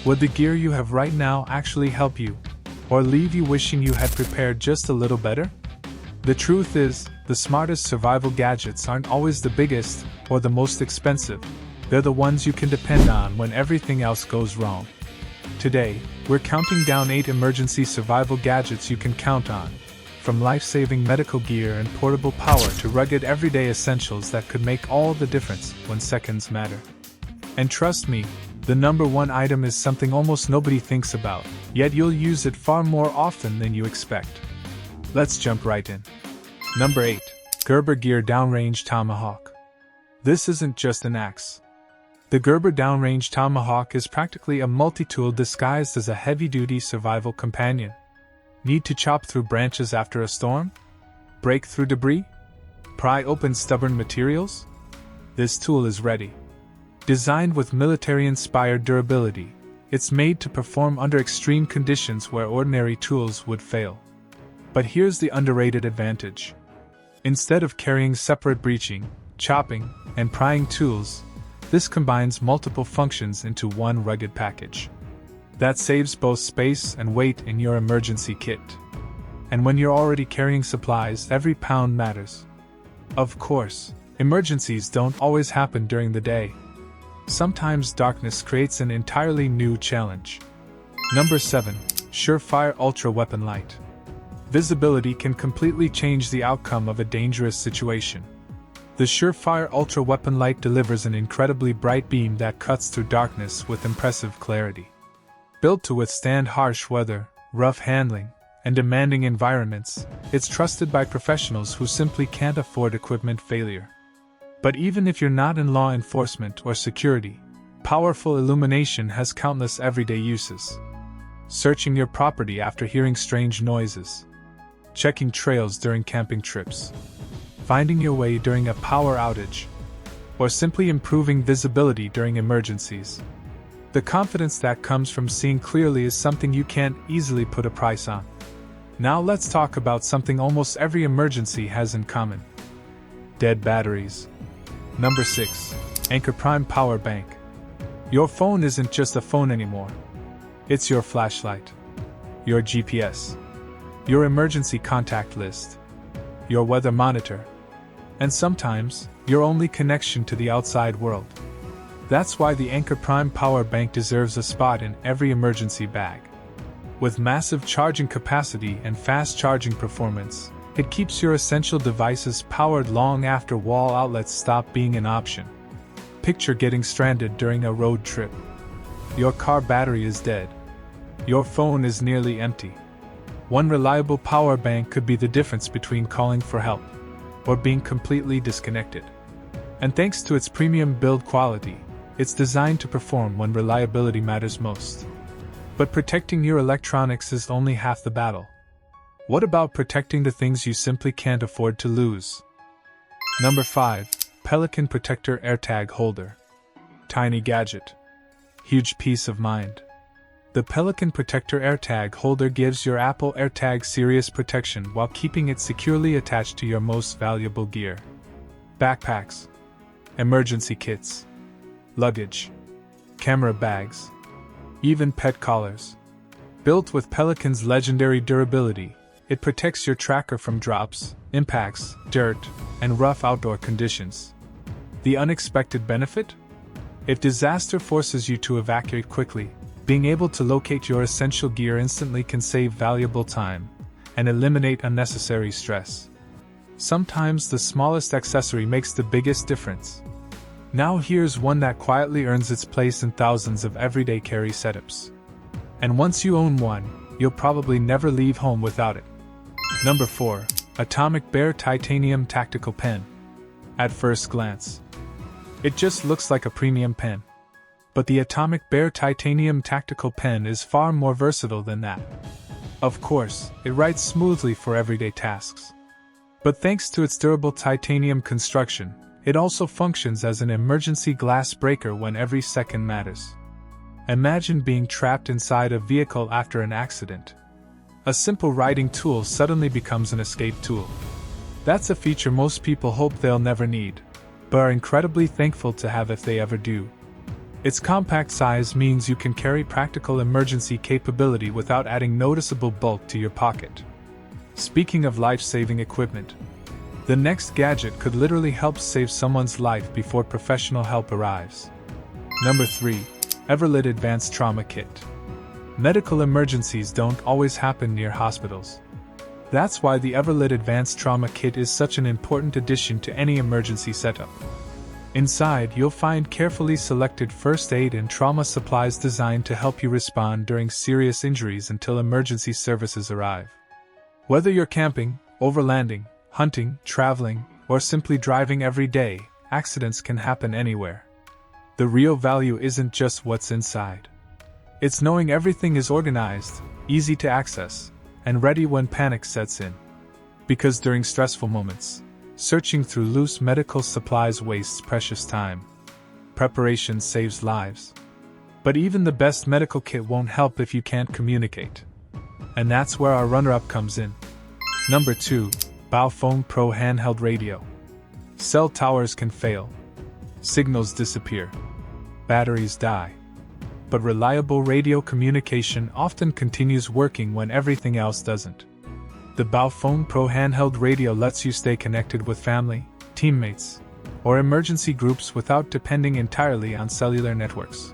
Would the gear you have right now actually help you, or leave you wishing you had prepared just a little better? The truth is, the smartest survival gadgets aren't always the biggest or the most expensive. They're the ones you can depend on when everything else goes wrong. Today, we're counting down 8 emergency survival gadgets you can count on, from life-saving medical gear and portable power to rugged everyday essentials that could make all the difference when seconds matter. And trust me, the number one item is something almost nobody thinks about, yet you'll use it far more often than you expect. Let's jump right in. Number 8. Gerber Gear Downrange Tomahawk. This isn't just an axe. The Gerber Downrange Tomahawk is practically a multi-tool disguised as a heavy-duty survival companion. Need to chop through branches after a storm? Break through debris? Pry open stubborn materials? This tool is ready. Designed with military-inspired durability, it's made to perform under extreme conditions where ordinary tools would fail. But here's the underrated advantage. Instead of carrying separate breaching, chopping, and prying tools, this combines multiple functions into one rugged package. That saves both space and weight in your emergency kit. And when you're already carrying supplies, every pound matters. Of course, emergencies don't always happen during the day. Sometimes darkness creates an entirely new challenge. Number 7. Surefire Ultra Weapon Light. Visibility can completely change the outcome of a dangerous situation. The Surefire Ultra Weapon Light delivers an incredibly bright beam that cuts through darkness with impressive clarity. Built to withstand harsh weather, rough handling, and demanding environments, it's trusted by professionals who simply can't afford equipment failure. But even if you're not in law enforcement or security, powerful illumination has countless everyday uses. Searching your property after hearing strange noises, checking trails during camping trips, finding your way during a power outage, or simply improving visibility during emergencies. The confidence that comes from seeing clearly is something you can't easily put a price on. Now let's talk about something almost every emergency has in common. Dead batteries. Number 6. Anker Prime Power Bank. Your phone isn't just a phone anymore. It's your flashlight, your GPS, your emergency contact list, your weather monitor, and sometimes, your only connection to the outside world. That's why the Anker Prime Power Bank deserves a spot in every emergency bag. With massive charging capacity and fast charging performance, it keeps your essential devices powered long after wall outlets stop being an option. Picture getting stranded during a road trip. Your car battery is dead. Your phone is nearly empty. One reliable power bank could be the difference between calling for help or being completely disconnected. And thanks to its premium build quality, it's designed to perform when reliability matters most. But protecting your electronics is only half the battle. What about protecting the things you simply can't afford to lose? Number 5. Pelican Protector AirTag Holder. Tiny gadget. Huge peace of mind. The Pelican Protector AirTag Holder gives your Apple AirTag serious protection while keeping it securely attached to your most valuable gear. Backpacks, emergency kits, luggage, camera bags, even pet collars. Built with Pelican's legendary durability, it protects your tracker from drops, impacts, dirt, and rough outdoor conditions. The unexpected benefit? If disaster forces you to evacuate quickly, being able to locate your essential gear instantly can save valuable time and eliminate unnecessary stress. Sometimes the smallest accessory makes the biggest difference. Now here's one that quietly earns its place in thousands of everyday carry setups. And once you own one, you'll probably never leave home without it. Number 4. Atomic Bear Titanium Tactical Pen. At first glance, it just looks like a premium pen. But the Atomic Bear Titanium Tactical Pen is far more versatile than that. Of course, it writes smoothly for everyday tasks. But thanks to its durable titanium construction, it also functions as an emergency glass breaker when every second matters. Imagine being trapped inside a vehicle after an accident. A simple writing tool suddenly becomes an escape tool. That's a feature most people hope they'll never need, but are incredibly thankful to have if they ever do. Its compact size means you can carry practical emergency capability without adding noticeable bulk to your pocket. Speaking of life-saving equipment, the next gadget could literally help save someone's life before professional help arrives. Number 3. Everlit Advanced Trauma Kit. Medical emergencies don't always happen near hospitals. That's why the Everlit Advanced Trauma Kit is such an important addition to any emergency setup. Inside, you'll find carefully selected first aid and trauma supplies designed to help you respond during serious injuries until emergency services arrive. Whether you're camping, overlanding, hunting, traveling, or simply driving every day, accidents can happen anywhere. The real value isn't just what's inside. It's knowing everything is organized, easy to access, and ready when panic sets in. Because during stressful moments, searching through loose medical supplies wastes precious time. Preparation saves lives. But even the best medical kit won't help if you can't communicate. And that's where our runner-up comes in. Number 2. Baofeng Pro Handheld Radio. Cell towers can fail. Signals disappear. Batteries die. But reliable radio communication often continues working when everything else doesn't. The Baofeng Pro Handheld Radio lets you stay connected with family, teammates, or emergency groups without depending entirely on cellular networks.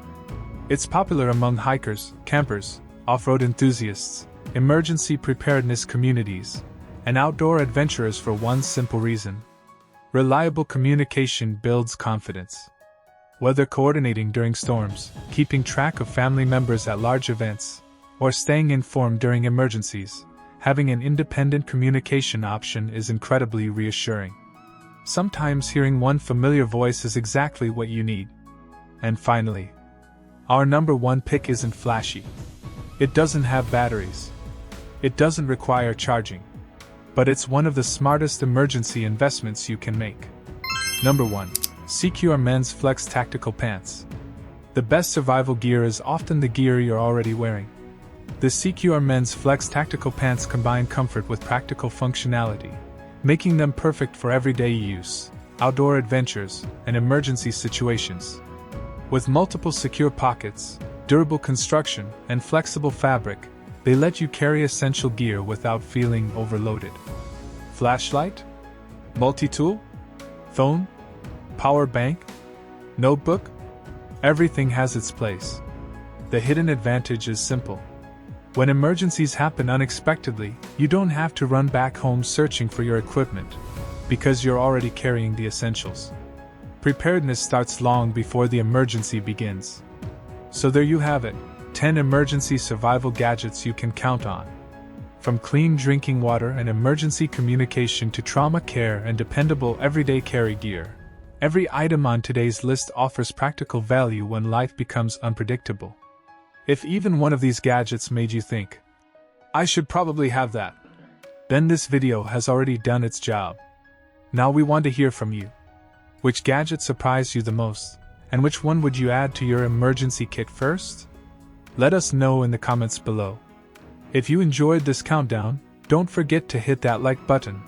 It's popular among hikers, campers, off-road enthusiasts, emergency preparedness communities, and outdoor adventurers for one simple reason. Reliable communication builds confidence. Whether coordinating during storms, keeping track of family members at large events, or staying informed during emergencies, having an independent communication option is incredibly reassuring. Sometimes hearing one familiar voice is exactly what you need. And finally, our number 1 pick isn't flashy. It doesn't have batteries. It doesn't require charging. But it's one of the smartest emergency investments you can make. Number 1. CQR Men's Flex Tactical Pants. The best survival gear is often the gear you're already wearing. The CQR Men's Flex Tactical Pants combine comfort with practical functionality, making them perfect for everyday use, outdoor adventures, and emergency situations. With multiple secure pockets, durable construction, and flexible fabric, they let you carry essential gear without feeling overloaded. Flashlight? Multi-tool? Phone? Power bank? Notebook? Everything has its place. The hidden advantage is simple. When emergencies happen unexpectedly, you don't have to run back home searching for your equipment, because you're already carrying the essentials. Preparedness starts long before the emergency begins. So there you have it, 10 emergency survival gadgets you can count on. From clean drinking water and emergency communication to trauma care and dependable everyday carry gear, every item on today's list offers practical value when life becomes unpredictable. If even one of these gadgets made you think, I should probably have that, then this video has already done its job. Now we want to hear from you. Which gadget surprised you the most, and which one would you add to your emergency kit first? Let us know in the comments below. If you enjoyed this countdown, don't forget to hit that like button